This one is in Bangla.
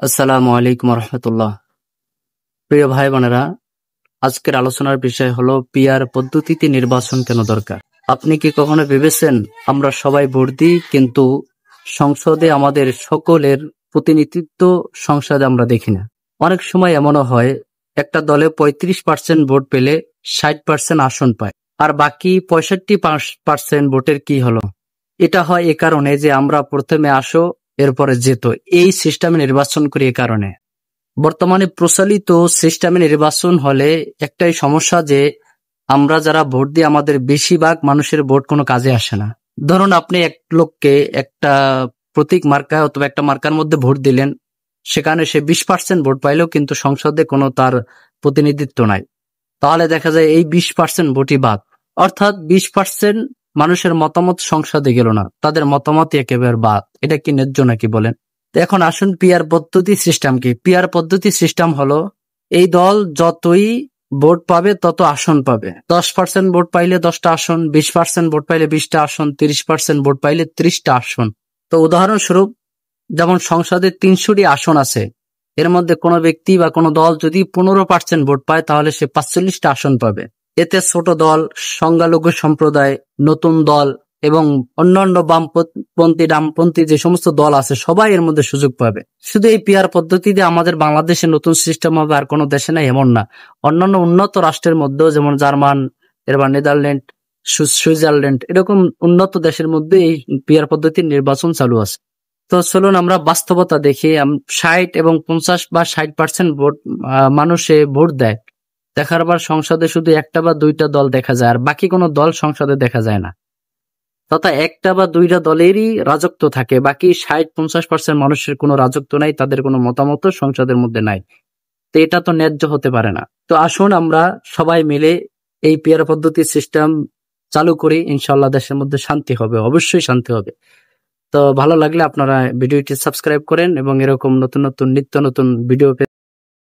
আসসালামু আলাইকুম রহমতুল্লাহ। প্রিয় ভাই বোনেরা, আজকের আলোচনার বিষয় হলো পিআর পদ্ধতিতে নির্বাচন কেন দরকার। আপনি কি কখনো ভেবেছেন আমরা সবাই ভোট দিই, কিন্তু সংসদে আমাদের সকলের প্রতিনিধিত্ব সংসদে আমরা দেখি না। অনেক সময় এমনও হয় একটা দলে 35% ভোট পেলে 60% আসন পায়, আর বাকি 65% ভোটের কি হলো। এটা হয় এ কারণে যে আমরা প্রথমে আসো এরপরে যেত এই সিস্টেমে নির্বাচন করি। এ কারণে বর্তমানে প্রচলিত সিস্টেমে নির্বাচন হলে একটাই সমস্যা, যে আমরা যারা ভোট দিই আমাদের বেশিরভাগ মানুষের ভোট কোনো কাজে আসে না। ধরুন আপনি এক লোককে একটা প্রতীক মার্কা অথবা একটা মার্কার মধ্যে ভোট দিলেন, সেখানে সে 20% ভোট পাইলেও কিন্তু সংসদে কোনো তার প্রতিনিধিত্ব নাই। তাহলে দেখা যায় এই 20% ভোটই বাদ, অর্থাৎ 20% মানুষের মতামত সংসদে গেল না, তাদের মতামত একেবারে বাদ। এটা কি ন্যায্য নাকি বলেন? তো এখন আসুন পিআর পদ্ধতি সিস্টেম কি। পিআর পদ্ধতি সিস্টেম হলো এই দল যতই ভোট পাবে তত আসন পাবে। 10% ভোট পাইলে 10টা আসন, 20% ভোট পাইলে 20টা আসন, 30% ভোট পাইলে 30টা আসন। তো উদাহরণস্বরূপ, যেমন সংসদে 300টি আসন আছে, এর মধ্যে কোনো ব্যক্তি বা কোনো দল যদি 15% ভোট পায় তাহলে সে 45টা আসন পাবে। এতে ছোট দল, সংখ্যালঘু সম্প্রদায়, নতুন দল এবং অন্যান্য ডামপন্থী যে সমস্ত দল আছে সবাই এর মধ্যে সুযোগ পাবে। শুধু এই পিআর পদ্ধতিতে আমাদের বাংলাদেশে নতুন সিস্টেম হবে আর কোনো দেশে নাই এমন না। অন্যান্য উন্নত রাষ্ট্রের মধ্যেও, যেমন জার্মান, এরপর নেদারল্যান্ড, সুইজারল্যান্ড, এরকম উন্নত দেশের মধ্যে এই পিআর পদ্ধতির নির্বাচন চালু আছে। তো চলুন আমরা বাস্তবতা দেখি। 60 এবং 50 বা 60% ভোট মানুষে ভোট দেয়, দেখার পর সংসদে শুধু একটা বা দুইটা দল দেখা যায়, আর বাকি কোনো দল সংসদে দেখা যায় না। তথা একটা বা দুইটা দলেরই রাজত্ব থাকে, বাকি 60-50% মানুষের কোনো রাজত্ব নাই, তাদের কোনো মতামত সংসদের মধ্যে নাই। তো এটা তো ন্যায্য হতে পারে না। তো আসুন আমরা সবাই মিলে এই পিআর পদ্ধতির সিস্টেম চালু করি, ইনশাল্লাহ দেশের মধ্যে শান্তি হবে, অবশ্যই শান্তি হবে। তো ভালো লাগলে আপনারা ভিডিওটি সাবস্ক্রাইব করেন এবং এরকম নতুন নতুন নিত্য নতুন ভিডিও